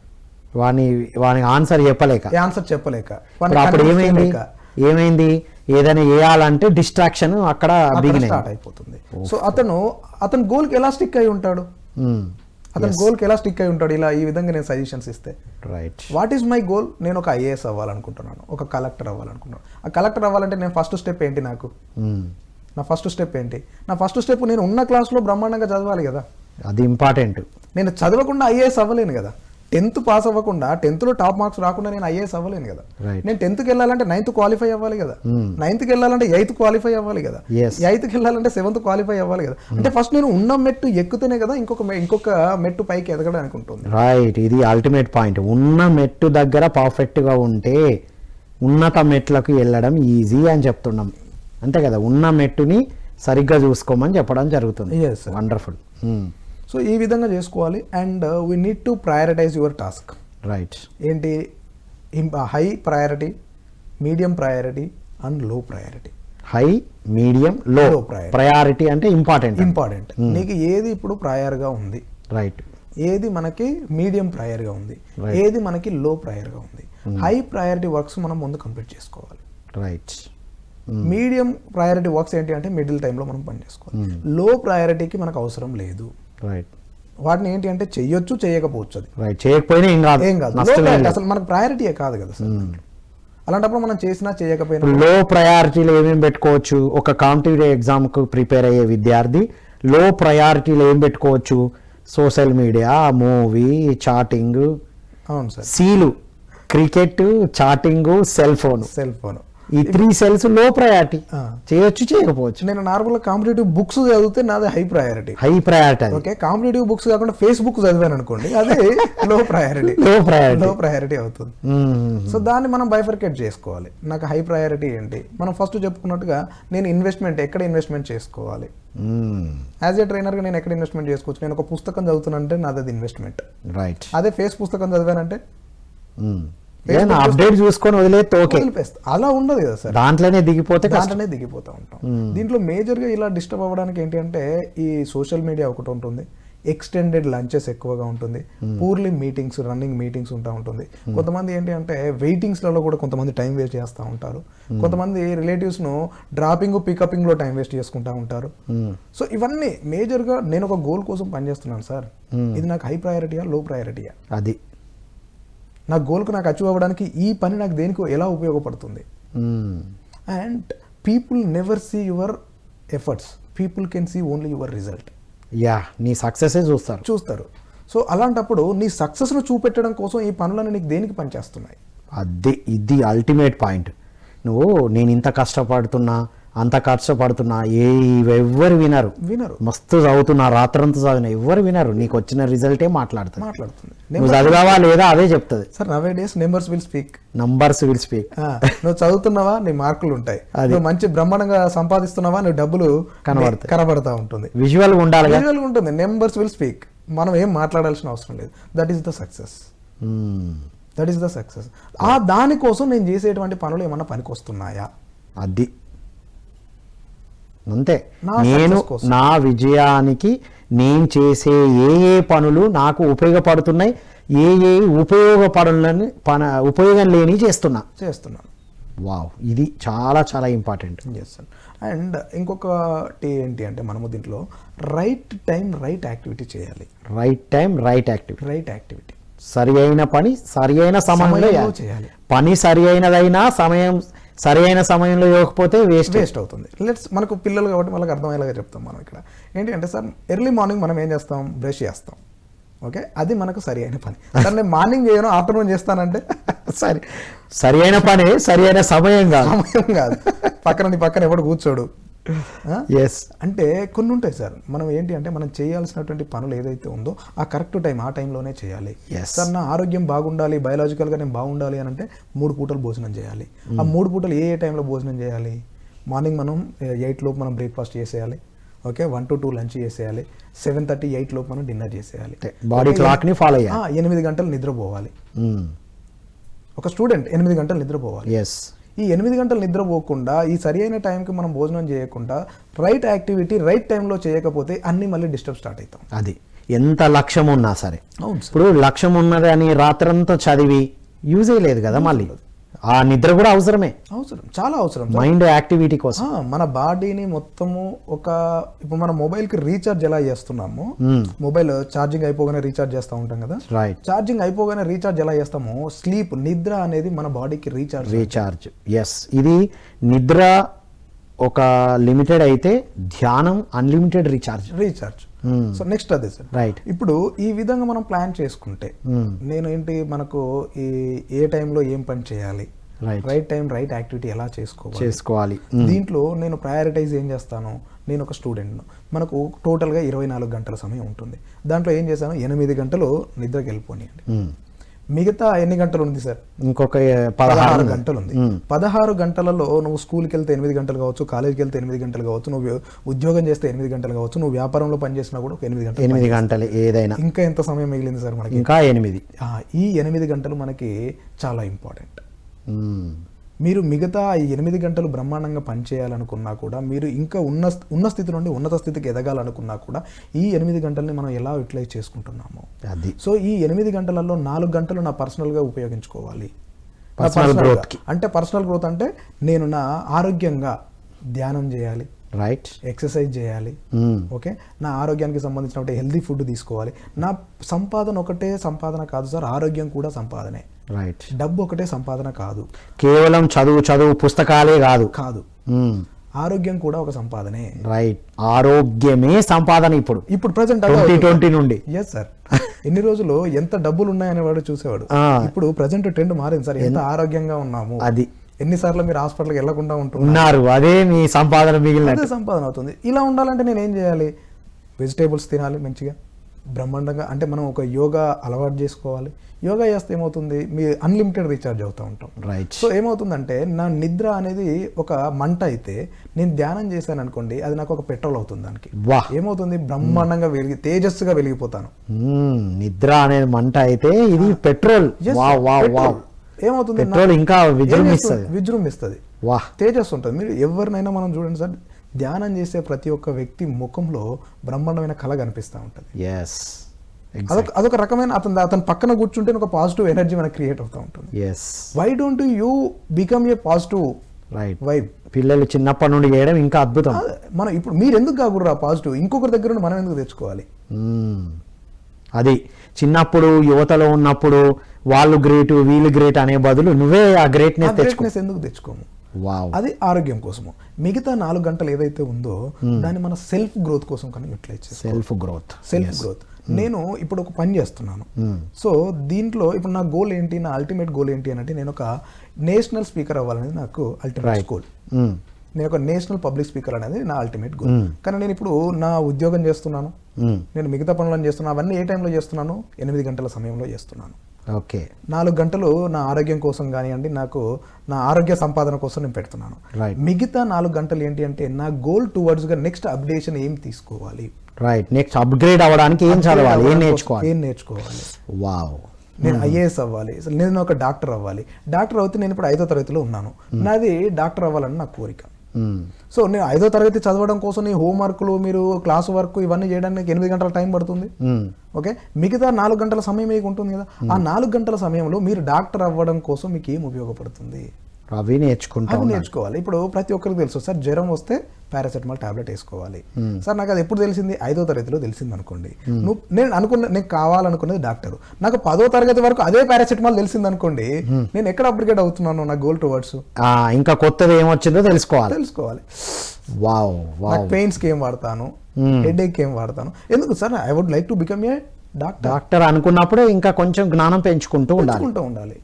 S1: వాని ఆన్సర్
S2: చెప్పలేక
S1: అప్పుడు ఏమైంది ఏదైనా వేయాలంటే డిస్ట్రాక్షన్ అక్కడ
S2: స్టార్ట్ అయిపోతుంది. సో అతను గోల్కి ఎలా స్టిక్ అయి ఉంటాడు, ఇలా ఈ విధంగా నేను సజెషన్స్ ఇస్తే,
S1: right,
S2: what is my goal, నేను ఒక ఐఏఎస్ అవ్వాలనుకుంటున్నాను, ఒక కలెక్టర్ అవ్వాలనుకుంటున్నాను. ఆ కలెక్టర్ అవ్వాలంటే నేను ఫస్ట్ స్టెప్ ఏంటి, నా ఫస్ట్ స్టెప్ ఏంటి, నా ఫస్ట్ స్టెప్ నేను ఉన్న క్లాస్లో బ్రహ్మాండంగా చదవాలి కదా,
S1: అది ఇంపార్టెంట్.
S2: నేను చదవకుండా ఐఏఎస్ అవ్వలేను కదా, 10th పాస్ అవ్వకుండా 10thలో టాప్ మార్క్స్ రాకుండా నేను ఐఏఎస్ అవ్వలేను కదా. నేను 10thకి వెళ్ళాలంటే 9th క్వాలిఫై అవ్వాలి కదా, 9thకి వెళ్ళాలంటే 8th క్వాలిఫై అవ్వాలి కదా, 8thకి వెళ్ళాలంటే 7th క్వాలిఫై అవ్వాలి కదా. అంటే ఫస్ట్ నేను ఉన్న మెట్టు ఎక్కుతేనే కదా ఇంకొక మెట్టు పైకి ఎదగడానికి ఉంటుంది.
S1: రైట్, ఇది అల్టిమేట్ పాయింట్. ఉన్న మెట్టు దగ్గర పర్ఫెక్ట్ గా ఉంటే ఉన్నత మెట్లకు వెళ్ళడం ఈజీ అని చెప్తున్నాం, అంతే కదా. ఉన్న మెట్టుని సరిగ్గా చూసుకోమని చెప్పడం జరుగుతుంది. వండర్ఫుల్.
S2: సో ఈ విధంగా చేసుకోవాలి. And we need to prioritize your task.
S1: Right,
S2: ఏంటి, high priority, medium priority and low priority.
S1: High, medium, low priority అంటే ఇంపార్టెంట్.
S2: నీకు ఏది ఇప్పుడు ప్రయర్గా ఉంది,
S1: రైట్,
S2: ఏది మనకి మీడియం ప్రయర్గా ఉంది, ఏది మనకి లో ప్రయర్గా ఉంది. హై ప్రయారిటీ వర్క్స్ మనం ముందు కంప్లీట్ చేసుకోవాలి.
S1: రైట్.
S2: మీడియం ప్రయారిటీ వర్క్స్ ఏంటి అంటే మిడిల్ టైంలో మనం పని చేసుకోవాలి. లో ప్రయారిటీకి మనకు అవసరం లేదు.
S1: రైట్,
S2: వాటిని ఏంటి అంటే చెయ్యొచ్చు, చేయకపోవచ్చు, అది
S1: రైట్, చేయకపోయినా ఏం కాదు.
S2: అసలు మనకు ప్రయారిటీయే కాదు కదా సార్. అలాంటప్పుడు మనం చేసినా చేయకపోయినా
S1: లో ప్రయారిటీలో ఏమేమి పెట్టుకోవచ్చు? ఒక కాంపిటేటివ్ ఎగ్జామ్ కు ప్రిపేర్ అయ్యే విద్యార్థి లో ప్రయారిటీలో ఏం పెట్టుకోవచ్చు? సోషల్ మీడియా, మూవీ, చాటింగ్,
S2: అవును sir,
S1: seal, cricket, chatting, cell phone, ఈ 3 సెల్స్ లో ప్రయారిటీ. చేయొచ్చు, చేయకపోవచ్చు.
S2: నేను నార్మల్ కాంపిటేటివ్ బుక్స్ చదివితే నాది high priority. Okay, competitive books కాకుండా ఫేస్బుక్ చదివాను అనుకోండి, అది లో ప్రయారిటీ అవుతుంది. సో దాన్ని మనం బైఫర్కేట్ చేసుకోవాలి. నాకు హై ప్రయారిటీ ఏంటి, మనం ఫస్ట్ చెప్పుకున్నట్టుగా నేను ఎక్కడ ఇన్వెస్ట్మెంట్ చేసుకోవాలి. యాజ్ ఏ ట్రైనర్ గా నేను ఎక్కడ ఇన్వెస్ట్మెంట్ చేసుకోవచ్చు? నేను ఒక పుస్తకం చదువుతానంటే నాది అది ఇన్వెస్ట్మెంట్.
S1: రైట్,
S2: అదే ఫేస్ పుస్తకం చదివానంటే
S1: అప్డేట్ చూసుకొని
S2: వదిలేస్తే అలా ఉండదు కదా సార్,
S1: దాంట్లోనే
S2: దిగిపోతా ఉంటాం. దీంట్లో మేజర్గా ఇలా డిస్టర్బ్ అవ్వడానికి ఏంటి అంటే ఈ సోషల్ మీడియా ఒకటి ఉంటుంది, ఎక్స్టెండెడ్ లంచెస్ ఎక్కువగా ఉంటుంది, పూర్లీ మీటింగ్స్, రన్నింగ్ మీటింగ్స్ ఉంటుంది. కొంతమంది ఏంటి అంటే వెయిటింగ్స్లలో కూడా కొంతమంది టైం వేస్ట్ చేస్తూ ఉంటారు. కొంతమంది రిలేటివ్స్ను డ్రాపింగ్ పికపింగ్లో టైం వేస్ట్ చేసుకుంటూ ఉంటారు. సో ఇవన్నీ మేజర్గా నేను ఒక గోల్ కోసం పనిచేస్తున్నాను సార్, ఇది నాకు హై ప్రయారిటీయా, లో ప్రయారిటీయా,
S1: అది
S2: నా గోల్కు నాకు అచీవ్ అవ్వడానికి ఈ పని నాకు దేనికి ఎలా ఉపయోగపడుతుంది. And people never see your efforts, people can see only your result.
S1: నీ సక్సెస్
S2: చూస్తారు. సో అలాంటప్పుడు నీ సక్సెస్ను చూపెట్టడం కోసం ఈ పనులను నీకు దేనికి పనిచేస్తున్నాయి?
S1: ఇది అల్టిమేట్ పాయింట్. నేను ఇంత కష్టపడుతున్నా, అంత కష్టపడుతున్నా ఎవ్వరు వినరు
S2: వినరు
S1: మస్తు చదువుతున్నా రాత్రంతా చదివిన ఎవ్వరు వినరు నీకు వచ్చిన రిజల్టే మాట్లాడుతుంది
S2: మాట్లాడుతుంది.
S1: నువ్వు చదివావా లేదా అదే చెప్తుంది.
S2: Sir nowadays numbers will speak.
S1: Numbers will speak.
S2: నువ్వు చదువుతున్నావా నీ మార్కులు ఉంటాయి, నువ్వు మంచి బ్రహ్మాండంగా సంపాదిస్తున్నావా నువ్వు డబ్బులు కనబడతా ఉంటుంది,
S1: విజువల్ ఉండాలి,
S2: విజువల్ ఉంటుంది. Numbers will speak. మనం ఏం మాట్లాడాల్సిన అవసరం లేదు. That is the success. That is the success. దానికోసం నేను చేసేటువంటి పనులు ఏమన్నా పనికి వస్తున్నాయా,
S1: అది అంతే. నేను నా విజయానికి నేను చేసే ఏ పనులు నాకు ఉపయోగపడుతున్నాయి, ఏ ఉపయోగం లేని చేస్తున్నాను. వావ్, ఇది చాలా చాలా ఇంపార్టెంట్.
S2: Yes sir. అండ్ ఇంకొకటి ఏంటి అంటే మనము దీంట్లో రైట్ టైం రైట్ యాక్టివిటీ చేయాలి.
S1: రైట్ టైం రైట్
S2: యాక్టివిటీ
S1: సరి అయిన పని సరి అయిన సమయంలో చేయాలి. పని సరి అయినదైనా సరి అయిన సమయంలో ఇవ్వకపోతే వేస్ట్ అవుతుంది.
S2: మనకు పిల్లలు కాబట్టి వాళ్ళకి అర్థమయ్యేలాగా చెప్తాం మనం ఇక్కడ. ఏంటి అంటే సార్ ఎర్లీ మార్నింగ్ మనం ఏం చేస్తాం, బ్రష్ చేస్తాం. ఓకే, అది మనకు సరి అయిన పని. సార్ నేను మార్నింగ్ చేయను ఆఫ్టర్నూన్ చేస్తానంటే
S1: సరి అయిన పని సరి అయిన సమయం
S2: కాదు. పక్కన ఎవడు కూర్చోడు.
S1: ఎస్,
S2: అంటే కొన్ని ఉంటాయి సార్. మనం ఏంటి అంటే మనం చేయాల్సినటువంటి పనులు ఏదైతే ఉందో ఆ కరెక్ట్ టైం ఆ టైంలోనే చేయాలి. సార్ నా ఆరోగ్యం బాగుండాలి, బయలాజికల్గా నేను బాగుండాలి అని అంటే 3 పూటలు భోజనం చేయాలి. ఆ 3 పూటలు ఏ టైంలో భోజనం చేయాలి? మార్నింగ్ మనం 8 లోపు మనం బ్రేక్ఫాస్ట్ చేసేయాలి. ఓకే, 1 to 2 లంచ్ చేసేయాలి. 7:30, 8 లోపు మనం డిన్నర్ చేసేయాలి.
S1: బాడీ క్లాక్ ని ఫాలో అయ్యాలి.
S2: 8 గంటలు నిద్రపోవాలి. ఒక స్టూడెంట్ 8 గంటలు నిద్రపోవాలి. ఈ 8 గంటలు నిద్రపోకుండా ఈ సరి అయిన టైంకి మనం భోజనం చేయకుండా రైట్ యాక్టివిటీ రైట్ టైంలో చేయకపోతే అన్ని మళ్ళీ డిస్టర్బ్ స్టార్ట్ అవుతాం.
S1: అది ఎంత లక్ష్యం ఉన్నా సరే.
S2: అవును,
S1: ఇప్పుడు లక్ష్యం ఉన్నది అని రాత్రంతా చదివి యూజ్ లేదు కదా. మళ్ళీ ఆ నిద్ర కూడా అవసరం,
S2: చాలా అవసరం.
S1: మైండ్ యాక్టివిటీ కోసం
S2: మన బాడీని మొత్తము ఇప్పుడు మన మొబైల్ కి రీఛార్జ్ ఎలా చేస్తున్నాము, మొబైల్ ఛార్జింగ్ అయిపోగానే రీఛార్జ్ చేస్తూ ఉంటాం కదా. ఛార్జింగ్ అయిపోగానే రీఛార్జ్ ఎలా చేస్తామో స్లీప్ నిద్ర అనేది మన బాడీకి రీఛార్జ్.
S1: ఎస్, ఇది నిద్ర ఒక లిమిటెడ్ అయితే ధ్యానం అన్లిమిటెడ్ రీఛార్జ్. సో నెక్స్ట్ అదే సార్. రైట్, ఇప్పుడు ఈ విధంగా మనం ప్లాన్ చేసుకుంటే నేను ఏంటి మనకు ఏ టైంలో ఏం పని చేయాలి, రైట్ టైం రైట్ యాక్టివిటీ ఎలా చేసుకోవాలి. దీంట్లో నేను ప్రయారిటైజ్ ఏం చేస్తాను, నేను ఒక స్టూడెంట్ను. మనకు టోటల్గా 24 గంటల సమయం ఉంటుంది. దాంట్లో ఏం చేశాను, 8 గంటలు నిద్రకి వెళ్ళిపోనియండి. మిగతా ఎన్ని గంటలు ఉంది సార్? ఇంకొక
S2: 16 గంటలు ఉంది. 16 గంటలలో నువ్వు స్కూల్కి వెళ్తే 8 గంటలు కావచ్చు, కాలేజ్కి వెళ్తే 8 గంటలు కావచ్చు, నువ్వు ఉద్యోగం చేస్తే 8 గంటలు కావచ్చు, నువ్వు వ్యాపారంలో పనిచేసినా కూడా 8
S1: గంటలు ఏదైనా.
S2: ఇంకా ఎంత సమయం మిగిలింది సార్ మనకి?
S1: ఇంకా 8.
S2: ఈ 8 గంటలు మనకి చాలా ఇంపార్టెంట్. మీరు మిగతా ఈ 8 గంటలు బ్రహ్మాండంగా పనిచేయాలనుకున్నా కూడా, మీరు ఇంకా ఉన్న స్థితి నుండి ఉన్నత స్థితికి ఎదగాలనుకున్నా కూడా ఈ 8 గంటల్ని మనం ఎలా యూటిలైజ్ చేసుకుంటున్నాము. సో ఈ 8 గంటలలో 4 గంటలు నా పర్సనల్గా ఉపయోగించుకోవాలి. అంటే పర్సనల్ గ్రోత్ అంటే నేను నా ఆరోగ్యంగా ధ్యానం చేయాలి,
S1: రైట్,
S2: ఎక్సర్సైజ్ చేయాలి. ఓకే, నా ఆరోగ్యానికి సంబంధించిన హెల్దీ ఫుడ్ తీసుకోవాలి. నా సంపాదన ఒకటే సంపాదన కాదు సార్, ఆరోగ్యం కూడా సంపాదనే.
S1: రైట్,
S2: డబ్బు ఒకటే సంపాదన కాదు,
S1: కేవలం చదువు పుస్తకాలే కాదు,
S2: ఆరోగ్యం కూడా ఒక సంపాదనే.
S1: రైట్, ఆరోగ్యమే సంపాదన. ఇప్పుడు ప్రెసెంట్ 2020 నుండి.
S2: Yes sir. ఎన్ని రోజులు ఎంత డబ్బులు ఉన్నాయనే వాడు చూసేవాడు. ఇప్పుడు ప్రెసెంట్ ట్రెండ్ మారింది సార్. ఎంత ఆరోగ్యంగా ఉన్నాము,
S1: అది
S2: ఎన్నిసార్లు మీరు హాస్పిటల్కి వెళ్లకుండా
S1: ఉంటున్నారు, అదే మీ సంపాదన మిగిలిన
S2: సంపాదన అవుతుంది. ఇలా ఉండాలంటే నేను ఏం చేయాలి? వెజిటేబుల్స్ తినాలి మంచిగా బ్రహ్మాండంగా. అంటే మనం ఒక యోగా అలవాటు చేసుకోవాలి. యోగా చేస్తే ఏమవుతుంది, మీ అన్లిమిటెడ్ రీఛార్జ్ అవుతూ ఉంటాం.
S1: రైట్.
S2: సో ఏమవుతుందంటే నా నిద్ర అనేది ఒక మంట అయితే నేను ధ్యానం చేశాను అనుకోండి, అది నాకు ఒక పెట్రోల్ అవుతుంది. దానికి ఏమవుతుంది, బ్రహ్మాండంగా తేజస్సుగా వెలిగిపోతాను.
S1: నిద్ర అనేది మంట అయితే ఇది పెట్రోల్.
S2: ఏమవుతుంది,
S1: పెట్రోల్ ఇంకా
S2: విజృంభిస్తుంది, తేజస్సు ఉంటుంది. మీరు ఎవరినైనా మనం చూడండి సార్, ధ్యానం చేసే ప్రతి ఒక్క వ్యక్తి ముఖంలో బ్రహ్మాండమైన కళ కనిపిస్తూ ఉంటుంది. అదొక రకమైన అతని పక్కన కూర్చుంటే ఒక పాజిటివ్ ఎనర్జీ మనకు క్రియేట్ అవుతూ ఉంటుంది. Why don't you become a positive vibe?
S1: పిల్లలు చిన్నప్పటి నుండి చేయడం ఇంకా అద్భుతం.
S2: మనం ఇప్పుడు మీరు ఎందుకు కాకూడదు పాజిటివ్? ఇంకొకరి దగ్గర నుండి మనం ఎందుకు తెచ్చుకోవాలి?
S1: అది చిన్నప్పుడు యువతలో ఉన్నప్పుడు వాళ్ళు గ్రేట్ వీళ్ళు గ్రేట్ అనే బదులు నువ్వే ఆ గ్రేట్నెస్
S2: ఎందుకు తెచ్చుకోము? అది ఆరోగ్యం కోసము. మిగతా 4 గంటలు ఏదైతే ఉందో దాన్ని మన సెల్ఫ్ గ్రోత్ కోసం కానీ యూటిలైజ్ చేస్తాం. Self growth. నేను ఇప్పుడు ఒక పని చేస్తున్నాను. సో దీంట్లో ఇప్పుడు నా గోల్ ఏంటి, నా అల్టిమేట్ గోల్ ఏంటి అంటే నేను ఒక నేషనల్ స్పీకర్ అవ్వాలనేది నాకు అల్టిమేట్ గోల్. నేను ఒక నేషనల్ పబ్లిక్ స్పీకర్ అనేది నా అల్టిమేట్ గోల్. కానీ నేను ఇప్పుడు నా ఉద్యోగం చేస్తున్నాను, నేను మిగతా పనులను చేస్తున్నాను. అవన్నీ ఏ టైంలో చేస్తున్నాను? 8 గంటల సమయంలో చేస్తున్నాను.
S1: ఓకే,
S2: 4 గంటలు నా ఆరోగ్యం కోసం కానివ్వండి, నాకు నా ఆరోగ్య సంపాదన కోసం నేను పెడుతున్నాను. మిగతా 4 గంటలు ఏంటి అంటే నా గోల్ టువర్డ్స్గా నెక్స్ట్ అప్డేషన్ ఏం తీసుకోవాలి,
S1: రైట్, నెక్స్ట్ అప్గ్రేడ్ అవ్వడానికి ఏం చదవాలి, ఏం
S2: నేర్చుకోవాలి.
S1: వావ్,
S2: నేను ఐఏఎస్ అవ్వాలి, అసలు నేను ఒక డాక్టర్ అవ్వాలి. డాక్టర్ అవుతే నేను ఇప్పుడు 5వ తరగతిలో ఉన్నాను, నాది డాక్టర్ అవ్వాలని నా కోరిక. సో నేను 5వ తరగతి చదవడం కోసం నీ హోంవర్క్లు, మీరు క్లాస్ వర్క్ ఇవన్నీ చేయడానికి 8 గంటల టైం పడుతుంది. ఓకే, మిగతా 4 గంటల సమయం మీకు ఉంటుంది కదా. ఆ 4 గంటల సమయంలో మీరు డాక్టర్ అవ్వడం కోసం మీకు ఏం ఉపయోగపడుతుంది,
S1: అవి నేర్చుకోవాలి.
S2: ఇప్పుడు ప్రతి ఒక్కరికి తెలుసు సార్, జ్వరం వస్తే పారాసెటమాల్ టాబ్లెట్ వేసుకోవాలి. సార్ నాకు అది ఎప్పుడు తెలిసింది? 5వ తరగతిలో తెలిసింది అనుకోండి. నేను కావాలనుకున్నది డాక్టర్, నాకు 10వ తరగతి వరకు అదే పారాసెటమాల్ తెలిసింది అనుకోండి, నేను ఎక్కడ అప్గ్రేడ్ అవుతున్నాను నా గోల్ టువర్డ్స్?
S1: ఇంకా కొత్తది ఏమొచ్చిందో తెలుసుకోవాలి. వావ్,
S2: నాకు పెయిన్స్ కి ఏం వాడతాను, హెడేక్ ఏం వాడతాను, ఎందుకు sir I would like to become a
S1: doctor అనుకున్నప్పుడే ఇంకా కొంచెం జ్ఞానం పెంచుకుంటూ ఉండాలి.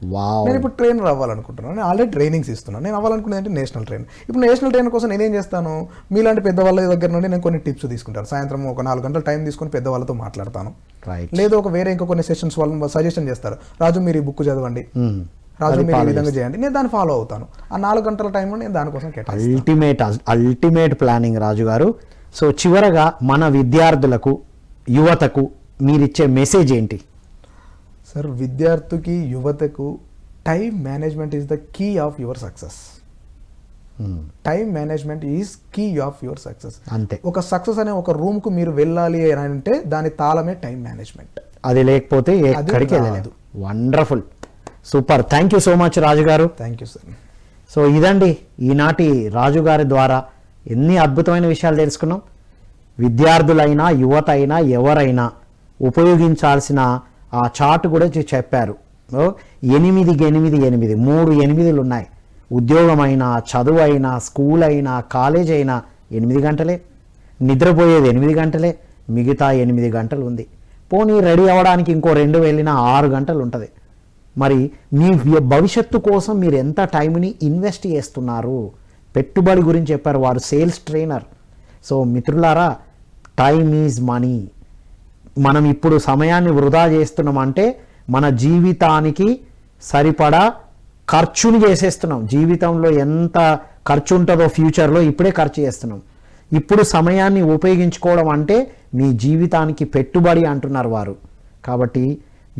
S2: నేను ఇప్పుడు ట్రైనర్ అవ్వాలనుకుంటున్నాను, నేను ఆల్రెడీ ట్రైనింగ్స్ ఇస్తున్నాను. నేను అవ్వాలనుకునేది అంటే నేషనల్ ట్రైనర్. ఇప్పుడు నేషనల్ ట్రైనర్ కోసం నేనేం చేస్తాను, మీలాంటి పెద్దవాళ్ళ దగ్గర నుండి నేను కొన్ని టిప్స్ తీసుకుంటాను. సాయంత్రం ఒక 4 గంటల టైం తీసుకొని పెద్దవాళ్ళతో మాట్లాడతాను. లేదా వేరే ఇంకో కొన్ని సెషన్స్ వాళ్ళు సజెషన్ చేస్తారు, రాజు మీరు ఈ బుక్ చదవండి, రాజు మీరు ఈ విధంగా చేయండి, నేను దాన్ని ఫాలో అవుతాను. ఆ 4 గంటల టైంలో నేను దానికోసం కేటాయిస్తాను.
S1: అల్టిమేట్ ప్లానింగ్ రాజు గారు. సో చివరగా మన విద్యార్థులకు, యువతకు మీరిచ్చే మెసేజ్ ఏంటి?
S2: సార్, విద్యార్థికి, యువతకు time management is the key of your success. Time management is key of your success.
S1: అంతే.
S2: ఒక సక్సెస్ అనే ఒక రూమ్ కు మీరు వెళ్ళాలి అని అంటే దాని తాళమే టైం మేనేజ్మెంట్.
S1: అది లేకపోతే ఎక్కడికి వెళ్ళలేదు. Wonderful, super. Thank you so much Raju garu.
S2: Thank you sir.
S1: So ఇదండి ఈనాటి రాజు గారి ద్వారా ఎన్ని అద్భుతమైన విషయాలు తెలుసుకున్నాం. విద్యార్థులైనా, యువత అయినా, ఎవరైనా ఉపయోగించాల్సిన ఆ చార్ట్ కూడా చెప్పారు. 8 3 8లు ఉన్నాయి. ఉద్యోగం అయినా, చదువు అయినా, స్కూల్ అయినా, కాలేజ్ అయినా 8 గంటలే, నిద్రపోయేది 8 గంటలే, మిగతా 8 గంటలు ఉంది. పోనీ రెడీ అవ్వడానికి ఇంకో 2 వెళ్ళినా 6 గంటలు ఉంటుంది. మరి మీ భవిష్యత్తు కోసం మీరు ఎంత టైంని ఇన్వెస్ట్ చేస్తున్నారు? పెట్టుబడి గురించి చెప్పారు, వారు సేల్స్ ట్రైనర్. సో మిత్రులారా, టైమ్ ఈజ్ మనీ. మనం ఇప్పుడు సమయాన్ని వృధా చేస్తున్నామంటే మన జీవితానికి సరిపడా ఖర్చుని చేసేస్తున్నాం. జీవితంలో ఎంత ఖర్చు ఉంటుందో ఫ్యూచర్లో ఇప్పుడే ఖర్చు చేస్తున్నాం. ఇప్పుడు సమయాన్ని ఉపయోగించుకోవడం అంటే మీ జీవితానికి పెట్టుబడి అంటున్నారు వారు. కాబట్టి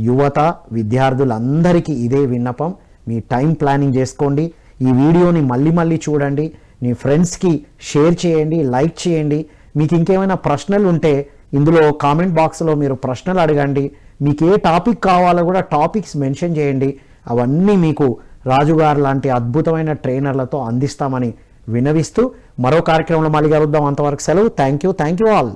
S1: యువత, విద్యార్థులందరికీ ఇదే విన్నపం, మీ టైం ప్లానింగ్ చేసుకోండి. ఈ వీడియోని మళ్ళీ చూడండి, మీ ఫ్రెండ్స్కి షేర్ చేయండి, లైక్ చేయండి. మీకు ఇంకేమైనా ప్రశ్నలు ఉంటే ఇందులో కామెంట్ బాక్స్లో మీరు ప్రశ్నలు అడగండి. మీకు ఏ టాపిక్ కావాలో కూడా టాపిక్స్ మెన్షన్ చేయండి. అవన్నీ మీకు రాజుగారు లాంటి అద్భుతమైన ట్రైనర్లతో అందిస్తామని వినవిస్తూ మరో కార్యక్రమంలో మళ్ళీ కలుద్దాం. అంతవరకు సెలవు. Thank you all.